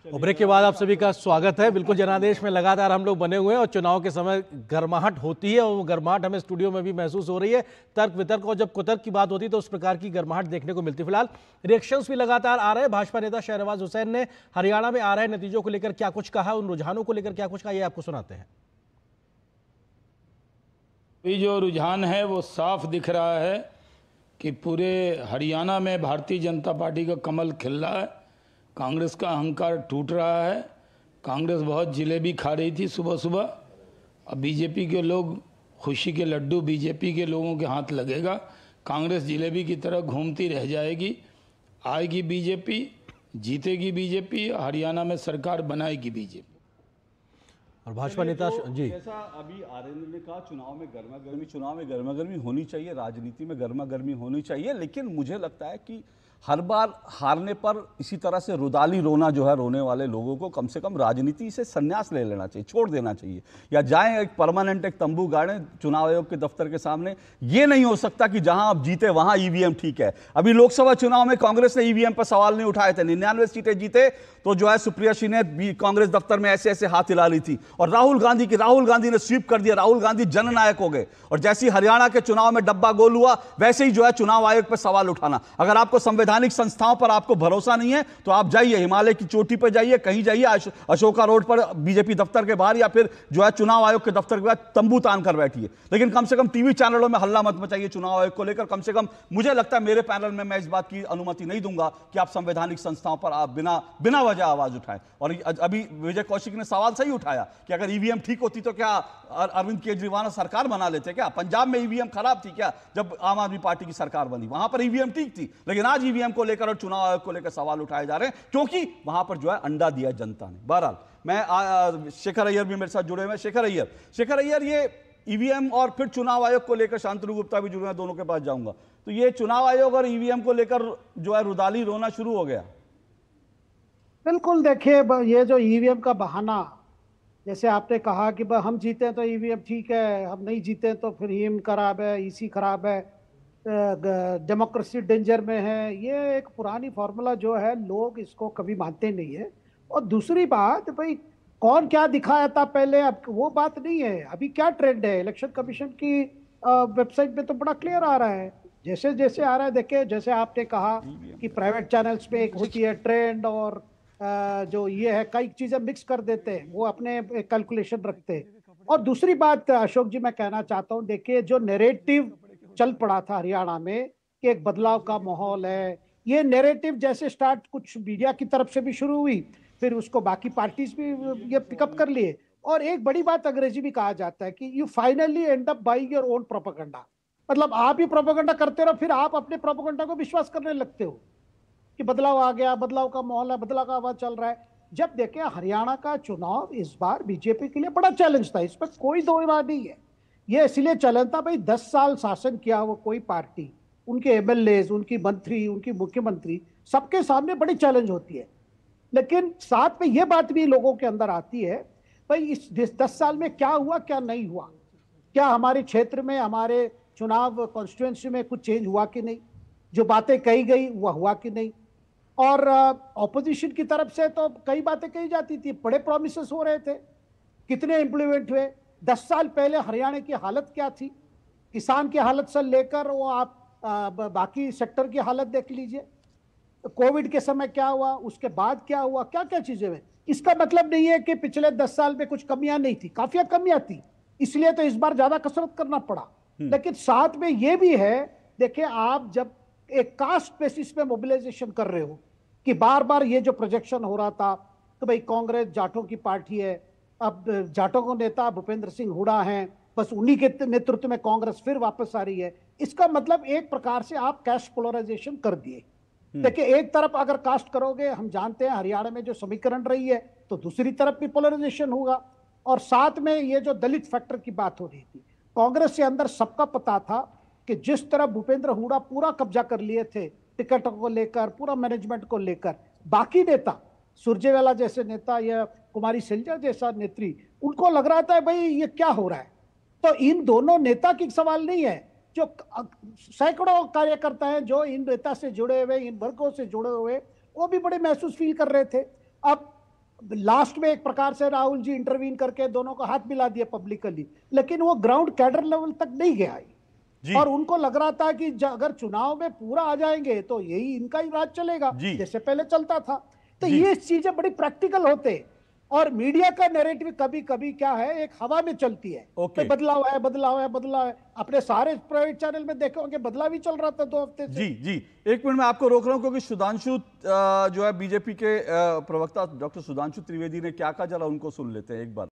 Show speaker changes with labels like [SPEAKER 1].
[SPEAKER 1] और ब्रेक के बाद आप सभी का स्वागत है। बिल्कुल जनादेश में लगातार हम लोग बने हुए हैं और चुनाव के समय गर्माहट होती है और वो गर्माहट हमें स्टूडियो में भी महसूस हो रही है। तर्क वितर्क और जब कुतर्क की बात होती है तो उस प्रकार की गर्माहट देखने को मिलती है। फिलहाल रिएक्शंस भी लगातार आ रहे हैं। भाजपा नेता शहनवाज हुसैन ने हरियाणा में आ रहे नतीजों को लेकर क्या कुछ कहा, उन रुझानों को लेकर क्या कुछ कहा, ये आपको सुनाते हैं।
[SPEAKER 2] अभी जो रुझान है वो साफ दिख रहा है कि पूरे हरियाणा में भारतीय जनता पार्टी का कमल खिल रहा है। कांग्रेस का अहंकार टूट रहा है। कांग्रेस बहुत जिलेबी खा रही थी सुबह सुबह। अब बीजेपी के लोग खुशी के लड्डू बीजेपी के लोगों के हाथ लगेगा। कांग्रेस जिलेबी की तरह घूमती रह जाएगी। आएगी बीजेपी, जीतेगी बीजेपी, हरियाणा में सरकार बनाएगी बीजेपी।
[SPEAKER 1] और भाजपा नेता जी,
[SPEAKER 3] जैसा अभी आर्यन ने कहा, चुनाव में गर्मा गर्मी होनी चाहिए, राजनीति में गर्मा गर्मी होनी चाहिए, लेकिन मुझे लगता है कि हर बार हारने पर इसी तरह से रुदाली रोना जो है, रोने वाले लोगों को कम से कम राजनीति से संन्यास ले लेना चाहिए, छोड़ देना चाहिए, या जाएं एक परमानेंट एक तंबू गाड़ें चुनाव आयोग के दफ्तर के सामने। ये नहीं हो सकता कि जहां आप जीते वहां ईवीएम ठीक है। अभी लोकसभा चुनाव में कांग्रेस ने ईवीएम पर सवाल नहीं उठाए थे, 99 सीटें जीते तो जो है सुप्रिया सिंह ने कांग्रेस दफ्तर में ऐसे ऐसे हाथ हिला ली थी, और राहुल गांधी ने स्वीप कर दिया। राहुल गांधी जननायक हो गए। और जैसी हरियाणा के चुनाव में डब्बा गोल हुआ, वैसे ही जो है चुनाव आयोग पर सवाल उठाना। अगर आपको संवैधानिक संस्थाओं पर आपको भरोसा नहीं है तो आप जाइए हिमालय की चोटी पर जाइए, कहीं जाइए, अशोका रोड पर बीजेपी दफ्तर के बाहर, या फिर जो है चुनाव आयोग के दफ्तर के बाद तंबू तान कर बैठिए। लेकिन कम से कम टीवी चैनलों में हल्ला मत मचाइए चुनाव आयोग को लेकर। कम से कम मुझे लगता है, मेरे पैनल में मैं इस बात की अनुमति नहीं दूंगा कि आप संवैधानिक संस्थाओं पर आप बिना वजह आवाज उठाएं। और अभी विजय कौशिक ने सवाल सही उठाया कि अगर ईवीएम ठीक होती तो क्या अरविंद केजरीवाल सरकार बना लेते? क्या पंजाब में ईवीएम खराब थी क्या? जब आम आदमी पार्टी की सरकार बनी वहां पर ईवीएम ठीक थी, लेकिन आज ईवीएम को लेकर और चुनाव आयोग को लेकर सवाल उठाए जा रहे हैं, क्योंकि वहां पर जो है अंडा दिया जनता ने। बहरहाल, मैं शेखर अय्यर भी मेरे साथ जुड़े हुए हैं। शेखर अय्यर, ये ईवीएम और फिर चुनाव आयोग को लेकर शांतनु गुप्ता भी जुड़े हैं, दोनों के पास जाऊंगा। तो ये चुनाव आयोग और ईवीएम को लेकर जो है रुदाली रोना शुरू हो गया।
[SPEAKER 4] बिल्कुल, देखिए ये जो ईवीएम का बहाना, जैसे आपने कहा कि हम जीते हैं तो ईवीएम ठीक है, हम नहीं जीते हैं तो फिर ईवीएम खराब है, ईसी खराब है, डेमोक्रेसी डेंजर में है। ये एक पुरानी फार्मूला जो है, लोग इसको कभी मानते नहीं है। और दूसरी बात, भाई कौन क्या दिखाया था पहले, अब वो बात नहीं है। अभी क्या ट्रेंड है, इलेक्शन कमीशन की वेबसाइट पे तो बड़ा क्लियर आ रहा है, जैसे जैसे आ रहा है। देखिए, जैसे आपने कहा कि प्राइवेट चैनल्स पे एक होती है ट्रेंड, और जो ये है कई चीजें मिक्स कर देते हैं, वो अपने कैलकुलेशन रखते हैं। और दूसरी बात अशोक जी, मैं कहना चाहता हूँ, देखिए जो नैरेटिव चल पड़ा था हरियाणा में कि एक बदलाव का माहौल है, ये नैरेटिव जैसे स्टार्ट कुछ मीडिया की तरफ से भी शुरू हुई, फिर उसको बाकी पार्टीज भी ये पिकअप कर लिए। और एक बड़ी बात अंग्रेजी में कहा जाता है कि you finally and up buying your own propaganda. मतलब आप ही प्रोपेगेंडा करते रहो, फिर आप अपने प्रोपेगेंडा को विश्वास करने लगते हो कि बदलाव आ गया, बदलाव का माहौल है, बदलाव का आवाज चल रहा है। जब देखें हरियाणा का चुनाव इस बार बीजेपी के लिए बड़ा चैलेंज था, इस पर कोई दो राय नहीं है। ये इसलिए चैलेंज था, भाई 10 साल शासन किया वो कोई पार्टी, उनके एमएलए, उनकी मंत्री, उनकी मुख्यमंत्री, सबके सामने बड़ी चैलेंज होती है। लेकिन साथ में ये बात भी लोगों के अंदर आती है, भाई इस 10 साल में क्या हुआ, क्या नहीं हुआ, क्या हमारे क्षेत्र में, हमारे चुनाव कॉन्स्टिट्यूएंसी में कुछ चेंज हुआ कि नहीं, जो बातें कही गई वह हुआ कि नहीं। और ऑपोजिशन की तरफ से तो कई बातें कही जाती थी, बड़े प्रॉमिसेस हो रहे थे, कितने इंप्लीमेंट हुए? 10 साल पहले हरियाणा की हालत क्या थी, किसान की हालत से लेकर वो आप बाकी सेक्टर की हालत देख लीजिए। कोविड के समय क्या हुआ, उसके बाद क्या हुआ, क्या क्या चीजें हुई। इसका मतलब नहीं है कि पिछले 10 साल में कुछ कमियां नहीं थी, काफी कमियां थी, इसलिए तो इस बार ज्यादा कसरत करना पड़ा। लेकिन साथ में ये भी है, देखिए आप जब एक कास्ट बेसिस पे मोबिलाइजेशन कर रहे हो, कि बार बार ये जो प्रोजेक्शन हो रहा था कि भाई कांग्रेस जाटों की पार्टी है, अब जाटों को नेता भूपेंद्र सिंह हुड्डा हैं, बस उन्हीं के नेतृत्व में कांग्रेस फिर वापस आ रही है। इसका मतलब एक प्रकार से आप कास्ट पोलराइजेशन कर दिए। देखिए, एक तरफ अगर कास्ट करोगे, हम जानते हैं हरियाणा में जो समीकरण रही है, तो दूसरी तरफ भी पोलराइजेशन होगा। और साथ में ये जो दलित फैक्टर की बात हो रही थी, कांग्रेस के अंदर सबका पता था कि जिस तरह भूपेंद्र हुड्डा पूरा कब्जा कर लिए थे टिकटों को लेकर, पूरा मैनेजमेंट को लेकर, बाकी नेता सुरजेवाला जैसे नेता या कुमारी सैलजा जैसा नेत्री, उनको लग रहा था भाई ये क्या हो रहा है। तो इन दोनों नेता की सवाल नहीं है, जो सैकड़ों कार्यकर्ता हैं जो इन नेता से जुड़े हुए, इन वर्गों से जुड़े हुए, वो भी बड़े महसूस फील कर रहे थे। अब लास्ट में एक प्रकार से राहुल जी इंटरवीन करके दोनों को हाथ मिला दिए पब्लिकली, लेकिन वो ग्राउंड कैडर लेवल तक नहीं गया
[SPEAKER 3] जी।
[SPEAKER 4] और उनको लग रहा था कि अगर चुनाव में पूरा आ जाएंगे तो यही इनका ही राज चलेगा
[SPEAKER 3] जी।
[SPEAKER 4] जैसे पहले चलता था। तो
[SPEAKER 3] जी।
[SPEAKER 4] ये चीजें बड़ी प्रैक्टिकल होते और मीडिया का नैरेटिव कभी कभी क्या है, एक हवा में चलती है।
[SPEAKER 3] ओके।
[SPEAKER 4] बदलाव है, बदलाव है, बदलाव है। अपने सारे प्राइवेट चैनल में देखे होंगे बदलाव ही चल रहा था 2 हफ्ते से।
[SPEAKER 3] जी जी, एक मिनट में आपको रोक रहा हूं क्योंकि सुधांशु जो है बीजेपी के प्रवक्ता डॉक्टर सुधांशु त्रिवेदी ने क्या कहा, जरा उनको सुन लेते हैं एक बार।